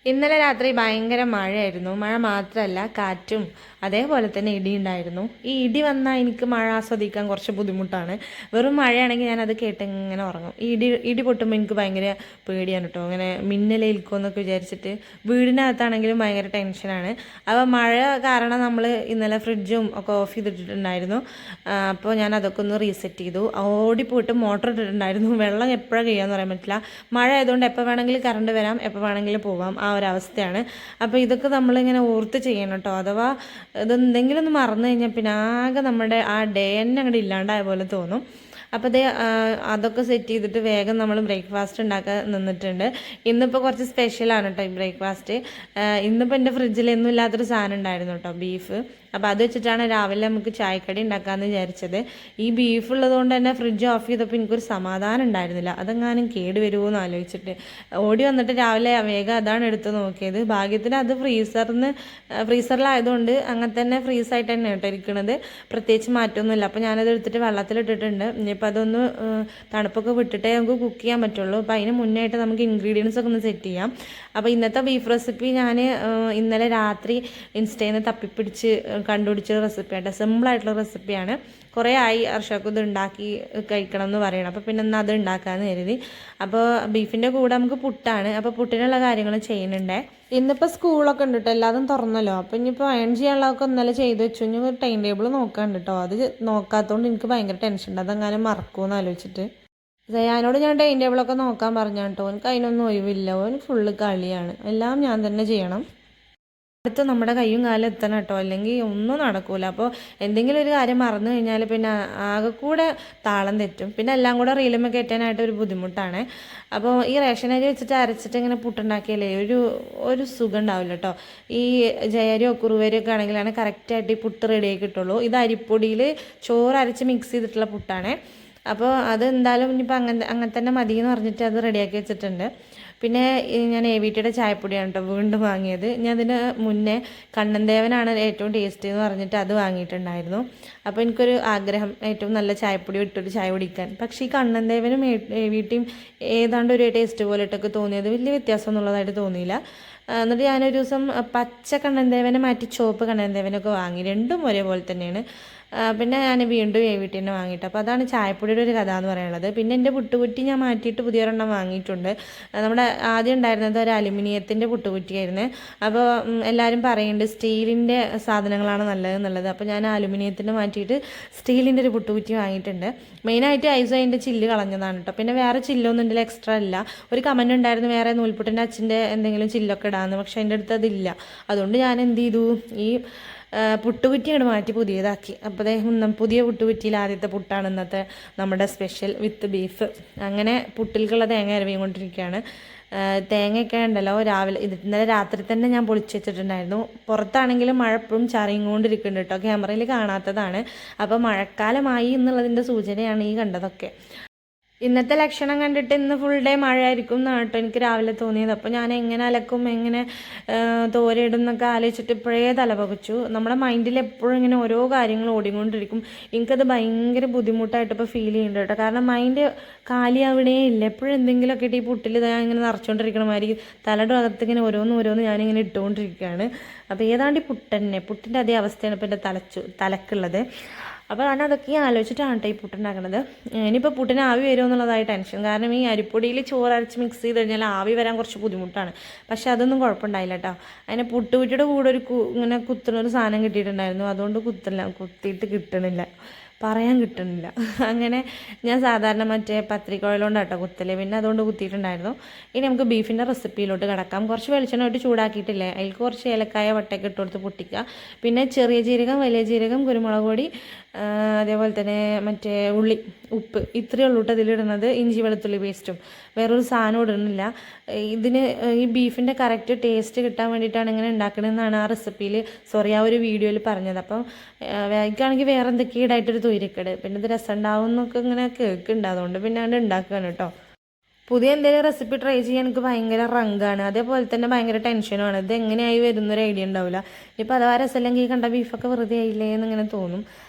ഇന്നലെ രാത്രി ഭയങ്കര മഴയായിരുന്നു. മഴ മാത്രമല്ല കാറ്റും അതേപോലെ തന്നെ ഇടി ഉണ്ടായിരുന്നു. ഈ ഇടി വന്നാൽ എനിക്ക് മഴ ആസ്വദിക്കാൻ കുറച്ച് ബുദ്ധിമുട്ടാണ്. വെറും മഴയാണെങ്കിൽ ഞാനത് കേട്ട് ഇങ്ങനെ ഉറങ്ങും. ഈ ഇടി പൊട്ടുമ്പോൾ എനിക്ക് ഭയങ്കര പേടിയാണ് കേട്ടോ. അങ്ങനെ മിന്നലേൽക്കുമെന്നൊക്കെ വിചാരിച്ചിട്ട് വീടിനകത്താണെങ്കിലും ഭയങ്കര ടെൻഷനാണ്. അപ്പോൾ മഴ കാരണം നമ്മൾ ഇന്നലെ ഫ്രിഡ്ജും ഒക്കെ ഓഫ് ചെയ്തിട്ടുണ്ടായിരുന്നു. അപ്പോൾ ഞാൻ അതൊക്കെ ഒന്ന് റീസെറ്റ് ചെയ്തു. ഓടിപ്പോയിട്ട് മോട്ടർ ഇട്ടിട്ടുണ്ടായിരുന്നു. വെള്ളം എപ്പോഴാണ് കഴിയാന്ന് പറയാൻ പറ്റില്ല. മഴ ആയതുകൊണ്ട് എപ്പോൾ വേണമെങ്കിലും കറണ്ട് വരാം, എപ്പോൾ വേണമെങ്കിലും പോവാം, ആ ഒരവസ്ഥയാണ്. അപ്പോൾ ഇതൊക്കെ നമ്മളിങ്ങനെ ഓർത്ത് ചെയ്യണം കേട്ടോ. അഥവാ ഇതെന്തെങ്കിലും ഒന്ന് മറന്നു കഴിഞ്ഞാൽ പിന്നെ ആകെ നമ്മുടെ ആ ഡേ തന്നെ അങ്ങോട്ട് ഇല്ലാണ്ടായ പോലെ തോന്നും. അപ്പോൾ അതൊക്കെ സെറ്റ് ചെയ്തിട്ട് വേഗം നമ്മൾ ബ്രേക്ക്ഫാസ്റ്റ് ഉണ്ടാക്കാൻ നിന്നിട്ടുണ്ട്. ഇന്നിപ്പോൾ കുറച്ച് സ്പെഷ്യലാണ് കേട്ടോ ഈ ബ്രേക്ക്ഫാസ്റ്റ്. ഇന്നിപ്പോൾ എൻ്റെ ഫ്രിഡ്ജിൽ ഒന്നും ഇല്ലാത്തൊരു സാധനം ഉണ്ടായിരുന്നു കേട്ടോ, ബീഫ്. അപ്പോൾ അത് വെച്ചിട്ടാണ് രാവിലെ നമുക്ക് ചായക്കടി ഉണ്ടാക്കാമെന്ന് വിചാരിച്ചത്. ഈ ബീഫ് ഉള്ളതുകൊണ്ട് തന്നെ ഫ്രിഡ്ജ് ഓഫ് ചെയ്തപ്പോൾ എനിക്കൊരു സമാധാനം ഉണ്ടായിരുന്നില്ല. അതെങ്ങാനും കേട് വരുമോ എന്ന് ആലോചിച്ചിട്ട് ഓടി വന്നിട്ട് രാവിലെ വേഗം അതാണ് എടുത്ത് നോക്കിയത്. ഭാഗ്യത്തിന് അത് ഫ്രീസറിലായതുകൊണ്ട് അങ്ങനെ തന്നെ ഫ്രീസായിട്ട് തന്നെ കേട്ടോ ഇരിക്കുന്നത്. പ്രത്യേകിച്ച് മാറ്റമൊന്നുമില്ല. അപ്പോൾ ഞാനത് എടുത്തിട്ട് വെള്ളത്തിലിട്ടിട്ടുണ്ട്. ഇനിയിപ്പോൾ അതൊന്ന് തണുപ്പൊക്കെ വിട്ടിട്ടേ നമുക്ക് കുക്ക് ചെയ്യാൻ പറ്റുള്ളൂ. അപ്പോൾ അതിന് മുന്നേ ആയിട്ട് നമുക്ക് ഇൻഗ്രീഡിയൻസ് ഒക്കെ ഒന്ന് സെറ്റ് ചെയ്യാം. അപ്പോൾ ഇന്നത്തെ ബീഫ് റെസിപ്പി ഞാൻ ഇന്നലെ രാത്രി ഇൻസ്റ്റയിൽ നിന്ന് തപ്പിപ്പിടിച്ച് കണ്ടുപിടിച്ച റെസിപ്പിയായിട്ട് സിമ്പിളായിട്ടുള്ള റെസിപ്പിയാണ്. കുറേ ആയി അർഷക്കും ഇത് ഉണ്ടാക്കി കഴിക്കണം എന്ന് പറയണം. അപ്പോൾ പിന്നെ എന്നാൽ അത് ഉണ്ടാക്കാമെന്ന് കരുതി. അപ്പോൾ ബീഫിൻ്റെ കൂടെ നമുക്ക് പുട്ടാണ്. അപ്പോൾ പുട്ടിനുള്ള കാര്യങ്ങൾ ചെയ്യുന്നുണ്ടേ. ഇന്നിപ്പോൾ സ്കൂളൊക്കെ ഉണ്ട് കേട്ടോ, എല്ലാതും തുറന്നല്ലോ. അപ്പോൾ ഇനിയിപ്പോൾ അയൺ ചെയ്യാനുള്ളതൊക്കെ ഇന്നലെ ചെയ്ത് വെച്ചു. ഇനി ഒരു ടൈം ടേബിൾ നോക്കാണ്ട് കേട്ടോ. അത് നോക്കാത്തതുകൊണ്ട് എനിക്ക് ഭയങ്കര ടെൻഷൻ ഉണ്ട്, അതെങ്ങാനും മറക്കുമെന്ന് ആലോചിച്ചിട്ട്. ഞാനോട് ഞാൻ ടൈം ടേബിളൊക്കെ നോക്കാൻ പറഞ്ഞു കേട്ടോ. എനിക്ക് അതിനൊന്നും ഒഴിവില്ല. ഓൻ ഫുള്ള് കളിയാണ്, എല്ലാം ഞാൻ തന്നെ ചെയ്യണം. അടുത്ത് നമ്മുടെ കയ്യും കാലും എത്തണം കേട്ടോ, അല്ലെങ്കിൽ ഒന്നും നടക്കൂല. അപ്പോൾ എന്തെങ്കിലും ഒരു കാര്യം മറന്നു കഴിഞ്ഞാൽ പിന്നെ ആകെ കൂടെ താളം തെറ്റും. പിന്നെ എല്ലാം കൂടെ റീലുമ കയറ്റാനായിട്ട് ഒരു ബുദ്ധിമുട്ടാണ്. അപ്പോൾ ഈ റേഷൻ അരി വെച്ചിട്ട് അരച്ചിട്ട് ഇങ്ങനെ പുട്ടുണ്ടാക്കിയാലേ ഒരു സുഖം ഉണ്ടാവില്ല കേട്ടോ. ഈ ജയരിയോ കുറുവരിയോ ഒക്കെ ആണെങ്കിലാണ് കറക്റ്റായിട്ട് ഈ പുട്ട് റെഡിയാക്കി കിട്ടുള്ളൂ. ഇത് അരിപ്പൊടിയിൽ ചോറ് അരച്ച് മിക്സ് ചെയ്തിട്ടുള്ള പുട്ടാണ്. അപ്പോൾ അത് എന്തായാലും ഇനിയിപ്പോൾ അങ്ങനെ തന്നെ മതി എന്ന് പറഞ്ഞിട്ട് അത് റെഡിയാക്കി വെച്ചിട്ടുണ്ട്. പിന്നെ ഞാൻ എവിടിയുടെ ചായപ്പൊടിയാണ് കേട്ടോ വീണ്ടും വാങ്ങിയത്. ഞാൻ അതിന് മുന്നേ കണ്ണൻദേവനാണ് ഏറ്റവും ടേസ്റ്റ് എന്ന് പറഞ്ഞിട്ട് അത് വാങ്ങിയിട്ടുണ്ടായിരുന്നു. അപ്പോൾ എനിക്കൊരു ആഗ്രഹം ഏറ്റവും നല്ല ചായപ്പൊടി ഇട്ടൊരു ചായ കുടിക്കാൻ. പക്ഷേ ഈ കണ്ണൻദേവനും എവിടിയും ഏതാണ്ട് ഒരു ടേസ്റ്റ് പോലെ ഇട്ടൊക്കെ തോന്നിയത് വലിയ വ്യത്യാസം എന്നുള്ളതായിട്ട് തോന്നിയില്ല. എന്നിട്ട് ഞാനൊരു ദിവസം പച്ച കണ്ണൻദേവനെ മാറ്റി ചുവപ്പ് കണ്ണൻദേവനൊക്കെ വാങ്ങി. രണ്ടും ഒരേപോലെ തന്നെയാണ്. പിന്നെ ഞാൻ വീണ്ടും വീട്ടിൽ തന്നെ വാങ്ങിയിട്ട്. അപ്പോൾ അതാണ് ചായപ്പൊടിയുടെ ഒരു കഥ എന്ന് പറയുന്നത്. പിന്നെ എൻ്റെ പുട്ടുകുറ്റി ഞാൻ മാറ്റിയിട്ട് പുതിയൊരെണ്ണം വാങ്ങിയിട്ടുണ്ട്. നമ്മുടെ ആദ്യം ഉണ്ടായിരുന്നത് ഒരു അലുമിനിയത്തിൻ്റെ പുട്ടുകുറ്റിയായിരുന്നു. അപ്പോൾ എല്ലാവരും പറയുന്നുണ്ട് സ്റ്റീലിൻ്റെ സാധനങ്ങളാണ് നല്ലതെന്നുള്ളത്. അപ്പോൾ ഞാൻ അലുമിനിയത്തിൻ്റെ മാറ്റിയിട്ട് സ്റ്റീലിൻ്റെ ഒരു പുട്ടുകുറ്റി വാങ്ങിയിട്ടുണ്ട്. മെയിനായിട്ട് ഐസോ അതിൻ്റെ ചില്ല് കളഞ്ഞതാണ് കേട്ടോ. പിന്നെ വേറെ ചില്ലൊന്നും ഇതിൽ എക്സ്ട്രാ ഇല്ല. ഒരു കമൻറ്റ് ഉണ്ടായിരുന്നു വേറെ നൂൽപുട്ടിൻ്റെ അച്ഛൻ്റെ എന്തെങ്കിലും ചില്ലൊക്കെ ഇടാമെന്ന്. പക്ഷേ അതിൻ്റെ അടുത്ത് അതില്ല. അതുകൊണ്ട് ഞാൻ എന്ത് ചെയ്തു, ഈ പുട്ടുകുറ്റി അങ്ങോട്ട് മാറ്റി പുതിയതാക്കി. അപ്പോൾ പുതിയ പുട്ടുകുറ്റിയിൽ ആദ്യത്തെ പുട്ടാണ് ഇന്നത്തെ നമ്മുടെ സ്പെഷ്യൽ വിത്ത് ബീഫ്. അങ്ങനെ പുട്ടിൽക്കുള്ള തേങ്ങ അരവിക്കൊണ്ടിരിക്കുകയാണ്. തേങ്ങയൊക്കെ ഉണ്ടല്ലോ രാവിലെ ഇന്നലെ രാത്രി തന്നെ ഞാൻ പൊളിച്ച് വെച്ചിട്ടുണ്ടായിരുന്നു. പുറത്താണെങ്കിലും മഴ എപ്പോഴും ചറിയുകൊണ്ടിരിക്കുന്നുണ്ട് കേട്ടോ. ക്യാമറയിൽ കാണാത്തതാണ്. അപ്പോൾ മഴക്കാലമായി എന്നുള്ളതിൻ്റെ സൂചനയാണ് ഈ കണ്ടതൊക്കെ. ഇന്നത്തെ ലക്ഷണം കണ്ടിട്ട് ഇന്ന് ഫുൾ ഡേ മഴയായിരിക്കും എന്നാണ് കേട്ടോ എനിക്ക് രാവിലെ തോന്നിയത്. അപ്പോൾ ഞാൻ എങ്ങനെ അലക്കും, എങ്ങനെ തോരയിടും എന്നൊക്കെ ആലോചിച്ചിട്ട് ഇപ്പോഴേ തലപകച്ചു. നമ്മുടെ മൈൻഡിൽ എപ്പോഴും ഇങ്ങനെ ഓരോ കാര്യങ്ങൾ ഓടിക്കൊണ്ടിരിക്കും. എനിക്കത് ഭയങ്കര ബുദ്ധിമുട്ടായിട്ട് ഇപ്പോൾ ഫീൽ ചെയ്യുന്നുണ്ട് കേട്ടോ. കാരണം മൈൻഡ് കാലിയാവണേ ഇല്ല. എപ്പോഴും എന്തെങ്കിലുമൊക്കെ ഇട്ട് ഈ പുട്ടിൽ ഞാൻ ഇങ്ങനെ നിറച്ചുകൊണ്ടിരിക്കണ മാതിരി തലയുടെ അകത്ത് ഇങ്ങനെ ഓരോന്ന് ഞാനിങ്ങനെ ഇട്ടുകൊണ്ടിരിക്കുകയാണ്. അപ്പോൾ ഏതാണ്ട് പുട്ടിൻ്റെ അതേ അവസ്ഥയാണ് ഇപ്പോൾ എൻ്റെ തലക്കുള്ളത്. അപ്പോൾ ഞാൻ അതൊക്കെ ആലോചിച്ചിട്ടാണ് കേട്ടോ ഈ പുട്ടുണ്ടാക്കുന്നത്. ഇനിയിപ്പോൾ പുട്ടിന് ആവി വരുമോ എന്നുള്ളതായി ടെൻഷൻ. കാരണം ഈ അരിപ്പൊടിയിൽ ചോറ് അരച്ച് മിക്സ് ചെയ്ത് കഴിഞ്ഞാൽ ആവി വരാൻ കുറച്ച് ബുദ്ധിമുട്ടാണ്. പക്ഷേ അതൊന്നും കുഴപ്പമുണ്ടായില്ല കേട്ടോ. അതിന് പുട്ടുകുറ്റിയുടെ കൂടെ ഇങ്ങനെ കുത്തുന്നൊരു സാധനം കിട്ടിയിട്ടുണ്ടായിരുന്നു. അതുകൊണ്ട് കുത്തിയിട്ട് കിട്ടണില്ല, പറയാൻ കിട്ടുന്നില്ല. അങ്ങനെ ഞാൻ സാധാരണ മറ്റേ പത്രിക്കോയിലോണ്ടാണ് കേട്ടോ കുത്തല്. പിന്നെ അതുകൊണ്ട് കുത്തിയിട്ടുണ്ടായിരുന്നു. ഇനി നമുക്ക് ബീഫിൻ്റെ റെസിപ്പിയിലോട്ട് കിടക്കാം. കുറച്ച് വെളിച്ചെണ്ണ ഇട്ട് ചൂടാക്കിയിട്ടില്ലേ, അതിൽ കുറച്ച് ഏലക്കായ വട്ടയൊക്കെ ഇട്ട് കൊടുത്ത് പൊട്ടിക്കുക. പിന്നെ ചെറിയ ജീരകം, വലിയ ജീരകം, കുരുമുളക് പൊടി, അതേപോലെ തന്നെ മറ്റേ ഉള്ളി, ഉപ്പ്, ഇത്രയേ ഉള്ളൂ കേട്ടോ ഇതിലിടുന്നത്. ഇഞ്ചി വെളുത്തുള്ളി പേസ്റ്റും, വേറൊരു സാധനം ഇടുന്നില്ല. ഇതിന് ഈ ബീഫിൻ്റെ കറക്റ്റ് ടേസ്റ്റ് കിട്ടാൻ വേണ്ടിയിട്ടാണ് ഇങ്ങനെ ഉണ്ടാക്കണമെന്നാണ് ആ റെസിപ്പിയിൽ ആ ഒരു വീഡിയോയിൽ പറഞ്ഞത്. അപ്പം എനിക്കാണെങ്കിൽ വേറെ എന്തൊക്കെയാണ് ഇടായിട്ടൊരു തൊയിരക്കേട്. പിന്നെ ഇത് രസം ഉണ്ടാവും എന്നൊക്കെ ഇങ്ങനെ കേൾക്കുന്നുണ്ട്. അതുകൊണ്ട് പിന്നെ അത് ഉണ്ടാക്കുകയാണ് കേട്ടോ. പുതിയ എന്തെങ്കിലും റെസിപ്പി ട്രൈ ചെയ്യാൻ എനിക്ക് ഭയങ്കര റങ്കാണ്. അതേപോലെ തന്നെ ഭയങ്കര ടെൻഷനുമാണ്. ഇത് എങ്ങനെയായി വരുന്നൊരു ഐഡിയ ഉണ്ടാവില്ല. ഇപ്പോൾ അഥവാ രസമല്ലെങ്കിൽ കണ്ട ബീഫൊക്കെ വെറുതെ ആയില്ലേ എന്നിങ്ങനെ തോന്നും.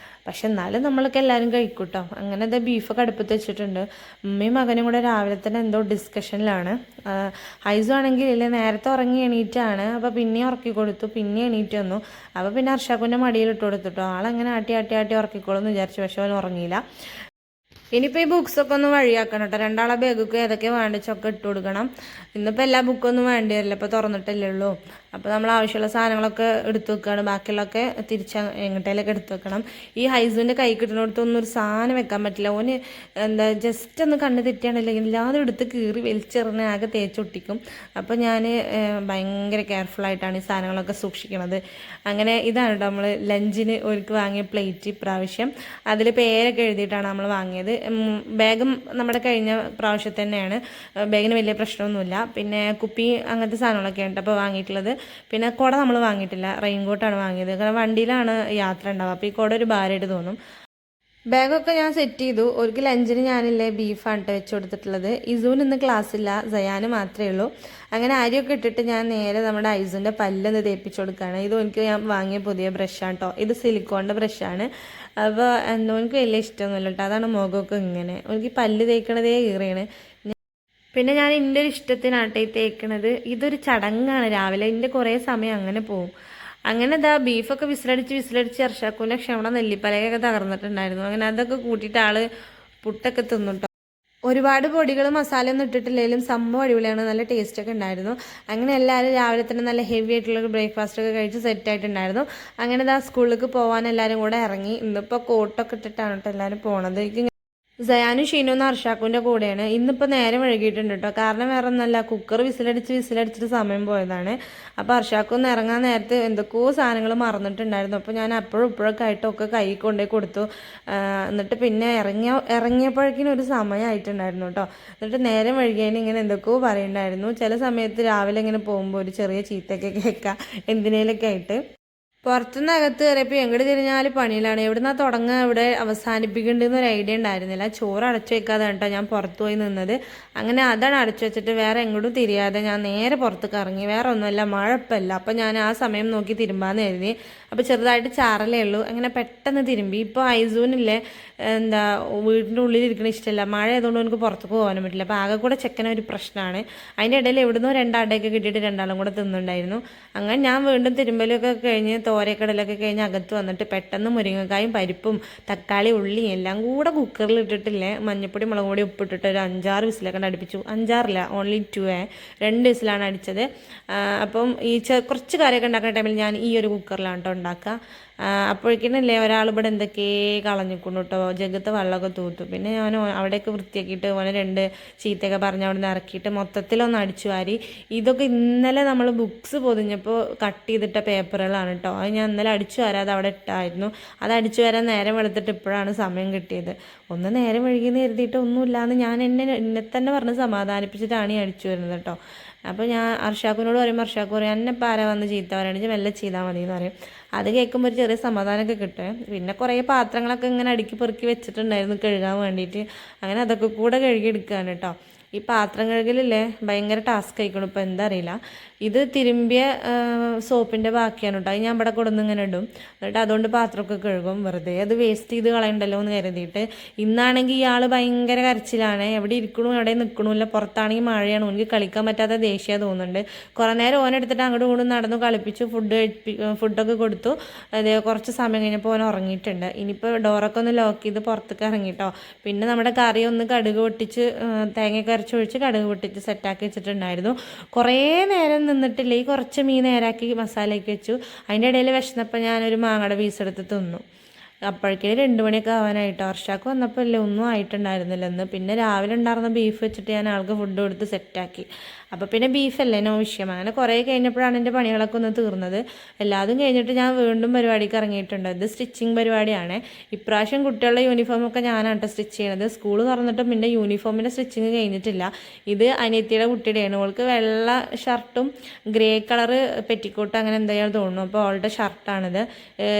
പക്ഷെ എന്നാലും നമ്മളൊക്കെ എല്ലാവരും കഴിക്കൂട്ടോ. അങ്ങനെ അത് ബീഫൊക്കെ അടുപ്പത്ത് വെച്ചിട്ടുണ്ട്. ഉമ്മയും മകനും കൂടെ രാവിലെ തന്നെ എന്തോ ഡിസ്കഷനിലാണ്. ഹൈസു ആണെങ്കിൽ ഇല്ലേ നേരത്തെ ഉറങ്ങി എണീറ്റാണ്. അപ്പോൾ പിന്നെ ഉറക്കി കൊടുത്തു, പിന്നെ എണീറ്റ് വന്നു. അപ്പോൾ പിന്നെ അർഷാക്കുൻ്റെ മടിയിൽ ഇട്ട് കൊടുത്തിട്ടോ. ആളങ്ങനെ ആട്ടി ആട്ടി ആട്ടി ഉറക്കിക്കോളും എന്ന് വിചാരിച്ചു, പക്ഷെ അവൻ ഉറങ്ങിയില്ല. ഇനിയിപ്പോൾ ഈ ബുക്സൊക്കെ ഒന്ന് വഴിയാക്കണം കേട്ടോ. രണ്ടാളെ ബാഗൊക്കെ ഏതൊക്കെ വേണ്ടിച്ചൊക്കെ ഇട്ട് കൊടുക്കണം. ഇന്നിപ്പോൾ എല്ലാ ബുക്കൊന്നും വേണ്ടി വരില്ല, ഇപ്പോൾ തുറന്നിട്ടല്ലേ ഉള്ളൂ. അപ്പോൾ നമ്മൾ ആവശ്യമുള്ള സാധനങ്ങളൊക്കെ എടുത്തു വെക്കുകയാണ്. ബാക്കിയുള്ളതൊക്കെ എങ്ങോട്ടേലൊക്കെ എടുത്തു വെക്കണം. ഈ ഹൈസുവിൻ്റെ കൈ കിട്ടുന്നിടത്തൊന്നും ഒരു സാധനം വെക്കാൻ പറ്റില്ല. ഓന് എന്താ ജസ്റ്റ് ഒന്ന് കണ്ണ് തെറ്റിയാണെങ്കിൽ എല്ലാതും എടുത്ത് കീറി വലിച്ചെറിഞ്ഞ് ആകെ തേച്ചൊട്ടിക്കും. അപ്പോൾ ഞാൻ ഭയങ്കര കെയർഫുള്ളായിട്ടാണ് ഈ സാധനങ്ങളൊക്കെ സൂക്ഷിക്കണത്. അങ്ങനെ ഇതാണ് കേട്ടോ നമ്മൾ ലഞ്ചിന് ഒരുക്ക് വാങ്ങിയ പ്ലേറ്റ്. ഇപ്രാവശ്യം അതിൽ പേരൊക്കെ എഴുതിയിട്ടാണ് നമ്മൾ വാങ്ങിയത്. ബാഗും നമ്മുടെ കഴിഞ്ഞ പ്രാവശ്യം തന്നെയാണ്. ബാഗിന് വലിയ പ്രശ്നമൊന്നുമില്ല. പിന്നെ കുപ്പി അങ്ങനത്തെ സാധനങ്ങളൊക്കെ ഉണ്ട് അപ്പോൾ വാങ്ങിയിട്ടുള്ളത്. പിന്നെ കുട നമ്മൾ വാങ്ങിയിട്ടില്ല, റെയിൻകോട്ടാണ് വാങ്ങിയത്. കാരണം വണ്ടിയിലാണ് യാത്ര ഉണ്ടാവുക, അപ്പോൾ ഈ കുട ഒരു ഭാരമായിട്ട് തോന്നും. ബാഗൊക്കെ ഞാൻ സെറ്റ് ചെയ്തു. ഒരിക്കൽ ലഞ്ചിന് ഞാനില്ലേ ബീഫാണ് വെച്ച് കൊടുത്തിട്ടുള്ളത്. ഇസുവിന് ഇന്ന് ക്ലാസ്സില്ല, സയാന് മാത്രമേ ഉള്ളൂ. അങ്ങനെ അരിയൊക്കെ ഇട്ടിട്ട് ഞാൻ നേരെ നമ്മുടെ ഐസുവിൻ്റെ പല്ലൊന്ന് തേപ്പിച്ച് കൊടുക്കുകയാണ്. ഇത് എനിക്ക് ഞാൻ വാങ്ങിയ പുതിയ ബ്രഷാണ് കേട്ടോ. ഇത് സിലിക്കോണിൻ്റെ ബ്രഷാണ്. അപ്പോൾ എന്തോ എനിക്ക് വലിയ ഇഷ്ടമൊന്നുമില്ല കേട്ടോ. അതാണ് മുഖമൊക്കെ ഇങ്ങനെ. എനിക്ക് പല്ല് തേക്കണതേ കീറിയാണ്. പിന്നെ ഞാൻ എൻ്റെ ഒരു ഇഷ്ടത്തിനാട്ടെ ഈ തേക്കണത്. ഇതൊരു ചടങ്ങാണ് രാവിലെ. എൻ്റെ കുറേ സമയം അങ്ങനെ പോവും. അങ്ങനെ ഇതാ ബീഫൊക്കെ വിസിലടിച്ച് അർഷാക്കൂൻ്റെ ക്ഷമണ നെല്ലിപ്പലയൊക്കെ തകർന്നിട്ടുണ്ടായിരുന്നു. അങ്ങനെ അതൊക്കെ കൂട്ടിയിട്ട് ആള് പുട്ടൊക്കെ തിന്നുട്ടോ. ഒരുപാട് പൊടികൾ മസാലയൊന്നും ഇട്ടിട്ടില്ലെങ്കിലും സംഭവം അടിപൊളിയാണ്, നല്ല ടേസ്റ്റൊക്കെ ഉണ്ടായിരുന്നു. അങ്ങനെ എല്ലാവരും രാവിലെ തന്നെ നല്ല ഹെവി ആയിട്ടുള്ള ബ്രേക്ക്ഫാസ്റ്റൊക്കെ കഴിച്ച് സെറ്റായിട്ടുണ്ടായിരുന്നു. അങ്ങനെ ഇതാ സ്കൂളിലേക്ക് പോകാൻ എല്ലാവരും കൂടെ ഇറങ്ങി. ഇന്നിപ്പോൾ കോട്ടൊക്കെ ഇട്ടിട്ടാണ് കേട്ടോ എല്ലാവരും പോണത്. സയാനും ഷീനുന്ന് അർഷാക്കുൻ്റെ കൂടെയാണ്. ഇന്നിപ്പോൾ നേരം വൈകിയിട്ടുണ്ട് കേട്ടോ. കാരണം വേറെ ഒന്നല്ല, കുക്കർ വിസിലടിച്ചിട്ട് സമയം പോയതാണ്. അപ്പോൾ അർഷാക്കൊന്ന് ഇറങ്ങാൻ നേരത്ത് എന്തൊക്കെയോ സാധനങ്ങൾ മറന്നിട്ടുണ്ടായിരുന്നു. അപ്പോൾ ഞാൻ അപ്പോഴും ഇപ്പോഴൊക്കെ ആയിട്ടൊക്കെ കൈ കൊണ്ടേ കൊടുത്തു. എന്നിട്ട് പിന്നെ ഇറങ്ങിയപ്പോഴേക്കിനും ഒരു സമയമായിട്ടുണ്ടായിരുന്നു കേട്ടോ. എന്നിട്ട് നേരം വൈകിയതിന് ഇങ്ങനെ എന്തൊക്കെയോ പറയുന്നുണ്ടായിരുന്നു. ചില സമയത്ത് രാവിലെ ഇങ്ങനെ പോകുമ്പോൾ ഒരു ചെറിയ ചീത്തയൊക്കെ കേൾക്കാം എന്തിനേലൊക്കെ ആയിട്ട്. പുറത്തുനിന്ന് അകത്ത് കയറിയപ്പോൾ എങ്ങോട്ട് തിരിഞ്ഞാൽ പണിയിലാണ്. എവിടുന്നാ തുടങ്ങുക ഇവിടെ അവസാനിപ്പിക്കേണ്ടതെന്നൊരു ഐഡിയ ഉണ്ടായിരുന്നില്ല. ചോറ് അടച്ചു വെക്കാതെ കേട്ടോ ഞാൻ പുറത്തു പോയി നിന്നത്. അങ്ങനെ അതാണ് അടച്ചു വെച്ചിട്ട് വേറെ എങ്ങോട്ടും തിരിയാതെ ഞാൻ നേരെ പുറത്തേക്ക് ഇറങ്ങി. വേറെ ഒന്നുമല്ല, മഴ ഇപ്പമല്ല. അപ്പം ഞാൻ ആ സമയം നോക്കി തിരുമ്പാന്ന് കരുതി. അപ്പോൾ ചെറുതായിട്ട് ചാറലേ ഉള്ളൂ. അങ്ങനെ പെട്ടെന്ന് തിരുമ്പി. ഇപ്പോൾ ഐസൂനില്ലേ എന്താ വീടിൻ്റെ ഉള്ളിലിരിക്കണ ഇഷ്ടമല്ല. മഴ ആയതുകൊണ്ട് എനിക്ക് പുറത്തേക്ക് പോകാനും പറ്റില്ല. അപ്പോൾ ആകെ കൂടെ ചെക്കന ഒരു പ്രശ്നമാണ്. അതിൻ്റെ ഇടയിൽ എവിടുന്നോ രണ്ടാടയൊക്കെ കിട്ടിയിട്ട് രണ്ടാളും കൂടെ തിന്നുണ്ടായിരുന്നു. അങ്ങനെ ഞാൻ വീണ്ടും തിരുമ്പലൊക്കെ കഴിഞ്ഞ് തോരക്കടലൊക്കെ കഴിഞ്ഞ് അകത്ത് വന്നിട്ട് പെട്ടെന്ന് മുരിങ്ങക്കായും പരിപ്പും തക്കാളി ഉള്ളിയും എല്ലാം കൂടെ കുക്കറിൽ ഇട്ടിട്ടില്ലേ മഞ്ഞപ്പൊടി മുളക് പൊടി ഉപ്പിട്ടിട്ട് ഒരു 5-6 വിസിലൊക്കെ അടുപ്പിച്ചു. 5-6 ഓൺലി 2 2 വിസിലാണ് അടിച്ചത്. അപ്പം ഈ കുറച്ച് കറിയൊക്കെ ഉണ്ടാക്കുന്ന ടൈമിൽ ഞാൻ ഈ ഒരു കുക്കറിലാണ് കേട്ടോ ഉണ്ടാക്കുക. അപ്പോഴേക്കിനല്ലേ ഒരാൾ ഇവിടെ എന്തൊക്കെ കളഞ്ഞിക്കുന്നു കേട്ടോ. ജഗത്ത് വെള്ളമൊക്കെ തൂത്തു. പിന്നെ ഞാൻ അവിടെയൊക്കെ വൃത്തിയാക്കിയിട്ട് ഓനെ 2 ചീത്തയൊക്കെ പറഞ്ഞ് അവിടെ നിന്ന് ഇറക്കിയിട്ട് മൊത്തത്തിലൊന്ന് അടിച്ചു വാരി. ഇതൊക്കെ ഇന്നലെ നമ്മൾ ബുക്സ് പൊതിഞ്ഞപ്പോൾ കട്ട് ചെയ്തിട്ട പേപ്പറുകളാണ് കേട്ടോ. അത് ഞാൻ ഇന്നലെ അടിച്ചു വരാതെ അവിടെ ഇട്ടായിരുന്നു. അത് അടിച്ചു വരാൻ നേരം വെളുത്തിട്ട് ഇപ്പോഴാണ് സമയം കിട്ടിയത്. ഒന്ന് നേരം വഴുകിയെന്ന് കരുതിയിട്ട് ഒന്നുമില്ലാന്ന് ഞാൻ എന്നെ തന്നെ പറഞ്ഞ് സമാധാനിപ്പിച്ചിട്ടാണ് ഈ അടിച്ചു വരുന്നത് കേട്ടോ. അപ്പോൾ ഞാൻ അർഷാക്കിനോട് പറയുമ്പോൾ അർഷാക്ക് പറയും എന്നെ ഇപ്പോൾ ആരാ വന്ന് ചീത്ത പറയുകയാണെങ്കിൽ മെല്ലെ ചെയ്താൽ മതി എന്ന് പറയും. അത് കേൾക്കുമ്പോൾ ഒരു ചെറിയ സമാധാനമൊക്കെ കിട്ടും. പിന്നെ കുറേ പാത്രങ്ങളൊക്കെ ഇങ്ങനെ അടുക്കി പെറുക്കി വെച്ചിട്ടുണ്ടായിരുന്നു കഴുകാൻ വേണ്ടിയിട്ട്. അങ്ങനെ അതൊക്കെ കൂടെ കഴുകിയെടുക്കുകയാണ് കേട്ടോ. ഈ പാത്രം കഴുകലില്ലേ ഭയങ്കര ടാസ്ക് ആയിക്കണം. ഇപ്പോൾ എന്താ അറിയില്ല. ഇത് തിരുമ്പിയ സോപ്പിൻ്റെ ബാക്കിയാണ് കേട്ടോ. അത് ഞാൻ ഇവിടെ കൊടുന്ന് ഇങ്ങനെ ഇടും. എന്നിട്ട് അതുകൊണ്ട് പാത്രമൊക്കെ കഴുകും. വെറുതെ അത് വേസ്റ്റ് ചെയ്ത് കളയണ്ടല്ലോ എന്ന് കരുതിയിട്ട്. ഇന്നാണെങ്കിൽ ഇയാൾ ഭയങ്കര കരച്ചിലാണ്. എവിടെ ഇരിക്കണു എവിടെ നിൽക്കണമില്ല. പുറത്താണെങ്കിൽ മഴയാണ്. എനിക്ക് കളിക്കാൻ പറ്റാത്ത ദേഷ്യം തോന്നുന്നുണ്ട്. കുറേ നേരം ഓനെടുത്തിട്ട് അങ്ങോട്ടും ഇങ്ങോട്ടും നടന്നു കളിപ്പിച്ചു. ഫുഡൊക്കെ കൊടുത്തു. അത് കുറച്ച് സമയം കഴിഞ്ഞപ്പോൾ ഓൻ ഉറങ്ങിയിട്ടുണ്ട്. ഇനിയിപ്പോൾ ഡോറൊക്കെ ഒന്ന് ലോക്ക് ചെയ്ത് പുറത്തേക്ക് ഇറങ്ങിട്ടോ. പിന്നെ നമ്മുടെ കറി ഒന്ന് കടുക് പൊട്ടിച്ച് തേങ്ങയൊക്കെ അരച്ചൊഴിച്ച് കടുക് പൊട്ടിച്ച് സെറ്റാക്കി വെച്ചിട്ടുണ്ടായിരുന്നു. കുറേ നേരം നിന്നിട്ടില്ലേ ഈ കുറച്ച് മീൻ നേരാക്കി മസാലയൊക്കെ വെച്ചു. അതിൻ്റെ ഇടയിൽ വിശന്നപ്പോൾ ഞാനൊരു മാങ്ങയുടെ പീസ് എടുത്ത് തിന്നു. അപ്പോഴേക്കും 2 മണിയൊക്കെ ആവാനായിട്ടോ. അർഷാക്ക് വന്നപ്പോൾ ഇല്ലേ ഒന്നും ആയിട്ടുണ്ടായിരുന്നില്ല എന്ന്. പിന്നെ രാവിലെ ഉണ്ടായിരുന്ന ബീഫ് വെച്ചിട്ട് ഞാൻ ആൾക്ക് ഫുഡ് കൊടുത്ത് സെറ്റാക്കി. അപ്പോൾ പിന്നെ ബീഫല്ലേ നോ വിഷയം. അങ്ങനെ കുറേ കഴിഞ്ഞപ്പോഴാണ് എൻ്റെ പണികളൊക്കെ ഒന്ന് തീർന്നത്. എല്ലാതും കഴിഞ്ഞിട്ട് ഞാൻ വീണ്ടും പരിപാടിക്ക് ഇറങ്ങിയിട്ടുണ്ട്. ഇത് സ്റ്റിച്ചിങ് പരിപാടിയാണ്. ഇപ്രാവശ്യം കുട്ടികളുടെ യൂണിഫോമൊക്കെ ഞാനാണ് സ്റ്റിച്ച് ചെയ്യണത്. സ്കൂൾ തുറന്നിട്ടും പിന്നെ യൂണിഫോമിൻ്റെ സ്റ്റിച്ചിങ് കഴിഞ്ഞിട്ടില്ല. ഇത് അനിയത്തിയുടെ കുട്ടിയുടെയാണ്. അവൾക്ക് വെള്ള ഷർട്ടും ഗ്രേ കളറ് പെറ്റിക്കോട്ട് അങ്ങനെ എന്തായാലും തോന്നുന്നു. അപ്പോൾ അവളുടെ ഷർട്ടാണിത്.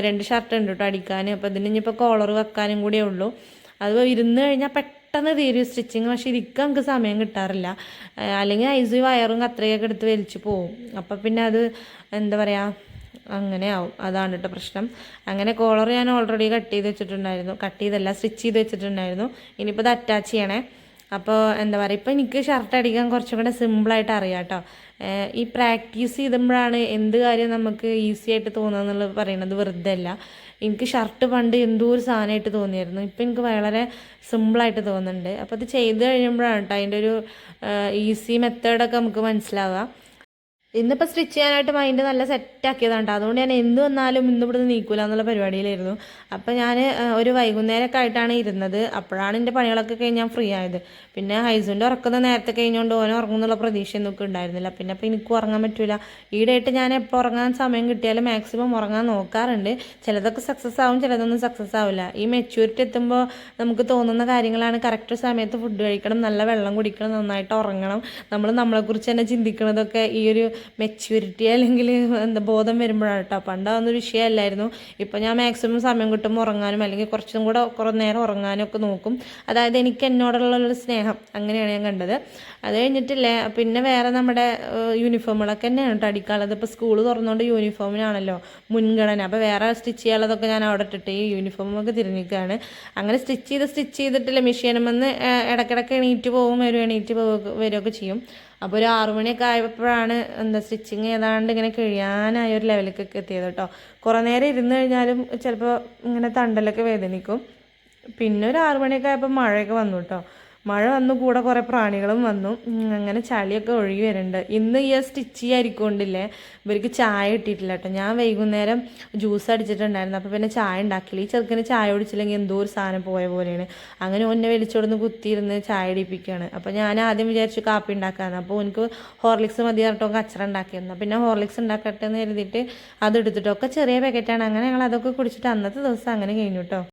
2 ഷർട്ട് ഉണ്ട് കേട്ടോ അടിക്കാൻ. അപ്പോൾ ഇതിന് ഇനിയിപ്പോൾ കോളർ വെക്കാനും കൂടിയേ ഉള്ളൂ. അത് ഇരുന്ന് കഴിഞ്ഞാൽ പെട്ടെന്ന് തീരും സ്റ്റിച്ചിങ്. പക്ഷെ ഇരിക്കാൻ നമുക്ക് സമയം കിട്ടാറില്ല. അല്ലെങ്കിൽ ഐസ് വയറും കത്രയൊക്കെ എടുത്ത് വലിച്ചു പോവും. അപ്പം പിന്നെ അത് എന്താ പറയുക അങ്ങനെ ആവും, അതാണ് കേട്ടോ പ്രശ്നം. അങ്ങനെ കോളർ ഞാൻ ഓൾറെഡി കട്ട് ചെയ്ത് വെച്ചിട്ടുണ്ടായിരുന്നു, കട്ട് ചെയ്തല്ല സ്റ്റിച്ച് ചെയ്ത് വെച്ചിട്ടുണ്ടായിരുന്നു. ഇനിയിപ്പോൾ ഇത് അറ്റാച്ച് ചെയ്യണേ. അപ്പോൾ എന്താ പറയുക, ഇപ്പോൾ എനിക്ക് ഷർട്ട് അടിക്കാൻ കുറച്ചും കൂടെ സിമ്പിളായിട്ട് അറിയാം കേട്ടോ. ഈ പ്രാക്ടീസ് ചെയ്തുമ്പോഴാണ് എന്ത് കാര്യം നമുക്ക് ഈസി ആയിട്ട് തോന്നുക എന്നുള്ളത് പറയുന്നത് വെറുതെ അല്ല. എനിക്ക് ഷർട്ട് പണ്ട് എന്തോ ഒരു സാധനമായിട്ട് തോന്നിയായിരുന്നു, ഇപ്പം എനിക്ക് വളരെ സിമ്പിളായിട്ട് തോന്നുന്നുണ്ട്. അപ്പോൾ അത് ചെയ്ത് കഴിയുമ്പോഴാണ് കേട്ടോ അതിൻ്റെ ഒരു ഈസി മെത്തേഡൊക്കെ നമുക്ക് മനസ്സിലാവുക. ഇന്നിപ്പോൾ സ്റ്റിച്ച് ചെയ്യാനായിട്ട് മൈൻഡ് നല്ല സെറ്റാക്കിയതാണ് കേട്ടോ. അതുകൊണ്ട് ഞാൻ എന്ത് വന്നാലും ഇന്ന് ഇവിടുന്ന് നീക്കൂല എന്നുള്ള പരിപാടിയിലായിരുന്നു. അപ്പോൾ ഞാൻ ഒരു വൈകുന്നേരമൊക്കെ ആയിട്ടാണ് ഇരുന്നത്. അപ്പോഴാണ് എൻ്റെ പണികളൊക്കെ കഴിഞ്ഞ് ഞാൻ ഫ്രീ ആയത്. പിന്നെ ഹൈസുൻ്റെ ഉറക്കുന്ന നേരത്തെ കഴിഞ്ഞുകൊണ്ട് ഓനെ ഉറങ്ങുന്നുള്ള പ്രതീക്ഷയൊന്നും ഉണ്ടായിരുന്നില്ല. പിന്നെ അപ്പോൾ എനിക്കും ഉറങ്ങാൻ പറ്റില്ല. ഈടായിട്ട് ഞാൻ എപ്പോൾ ഉറങ്ങാൻ സമയം കിട്ടിയാലും മാക്സിമം ഉറങ്ങാൻ നോക്കാറുണ്ട്. ചിലതൊക്കെ സക്സസ് ആവും, ചിലതൊന്നും സക്സസ് ആവില്ല. ഈ മെച്യൂരിറ്റി എത്തുമ്പോൾ നമുക്ക് തോന്നുന്ന കാര്യങ്ങളാണ്. കറക്റ്റ് സമയത്ത് ഫുഡ് കഴിക്കണം, നല്ല വെള്ളം കുടിക്കണം, നന്നായിട്ട് ഉറങ്ങണം. നമ്മളെക്കുറിച്ച് തന്നെ ചിന്തിക്കുന്നതൊക്കെ ഈ ഒരു മെച്യൂരിറ്റി അല്ലെങ്കിൽ എന്താ ബോധം വരുമ്പോഴാണ് കേട്ടോ. പണ്ട് അതൊന്നും വിഷയമല്ലായിരുന്നു. ഇപ്പം ഞാൻ മാക്സിമം സമയം കിട്ടുമ്പോൾ ഉറങ്ങാനും അല്ലെങ്കിൽ കുറച്ചും കൂടെ കുറേ നേരം ഉറങ്ങാനും ഒക്കെ നോക്കും. അതായത് എനിക്ക് എന്നോടുള്ളൊരു സ്നേഹം, അങ്ങനെയാണ് ഞാൻ കണ്ടത്. അത് കഴിഞ്ഞിട്ടില്ലേ പിന്നെ വേറെ നമ്മുടെ യൂണിഫോമുകളൊക്കെ തന്നെയാണ് കേട്ടോ അടിക്കാനുള്ളത്. ഇപ്പോൾ സ്കൂൾ തുറന്നുകൊണ്ട് യൂണിഫോമിനാണല്ലോ മുൻഗണന. അപ്പോൾ വേറെ സ്റ്റിച്ച് ചെയ്യാനുള്ളതൊക്കെ ഞാൻ അവിടെ ഇട്ടിട്ട് ഈ യൂണിഫോമൊക്കെ തിരിഞ്ഞിരിക്കുകയാണ്. അങ്ങനെ സ്റ്റിച്ച് ചെയ്തിട്ടില്ല മെഷീനുമെന്ന് ഇടയ്ക്കിടയ്ക്ക് എണീറ്റ് പോകും വരും, എണീറ്റ് വരികയൊക്കെ ചെയ്യും. അപ്പോൾ ഒരു 6 മണിയൊക്കെ ആയപ്പോഴാണ് സ്റ്റിച്ചിങ് ഏതാണ്ട് ഇങ്ങനെ കഴിയാനായ ഒരു ലെവലിലേക്കൊക്കെ എത്തിയത് കേട്ടോ. കുറേ നേരം ഇരുന്ന് കഴിഞ്ഞാലും ചിലപ്പോൾ ഇങ്ങനെ തണ്ടലൊക്കെ വേദനിക്കും. പിന്നെ ഒരു 6 മണിയൊക്കെ ആയപ്പോൾ മഴയൊക്കെ വന്നു കേട്ടോ. മഴ വന്നു, കൂടെ കുറേ പ്രാണികളും വന്നു. അങ്ങനെ ചളിയൊക്കെ ഒഴുകി വരുന്നുണ്ട്. ഇന്ന് ഈ സ്റ്റിച്ച് ചെയ്യാതിരിക്കൊണ്ടില്ലേ ഇവർക്ക് ചായ കിട്ടിയിട്ടില്ല കേട്ടോ. ഞാൻ വൈകുന്നേരം ജ്യൂസ് അടിച്ചിട്ടുണ്ടായിരുന്നു. അപ്പോൾ പിന്നെ ചായ ഉണ്ടാക്കില്ല. ഈ ചെറുക്കന് ചായ കുടിച്ചില്ലെങ്കിൽ എന്തോ ഒരു സാധനം പോയ പോലെയാണ്. അങ്ങനെ ഒന്നെ വലിച്ചോടന്ന് കുത്തിയിരുന്ന് ചായ ഇടിപ്പിക്കുകയാണ്. അപ്പോൾ ഞാൻ ആദ്യം വിചാരിച്ചു കാപ്പി ഉണ്ടാക്കാമെന്ന്. അപ്പോൾ എനിക്ക് ഹോർലിക്സ് മതി പറഞ്ഞിട്ടോ കച്ചറ ഉണ്ടാക്കിയിരുന്നു. പിന്നെ ഹോർലിക്സ് ഉണ്ടാക്കട്ടെ എന്ന് കരുതിയിട്ട് അതെടുത്തിട്ടൊക്കെ ചെറിയ പാക്കറ്റാണ്. അങ്ങനെ ഞങ്ങൾ അതൊക്കെ കുടിച്ചിട്ട് അന്നത്തെ ദിവസം അങ്ങനെ കഴിഞ്ഞു കേട്ടോ.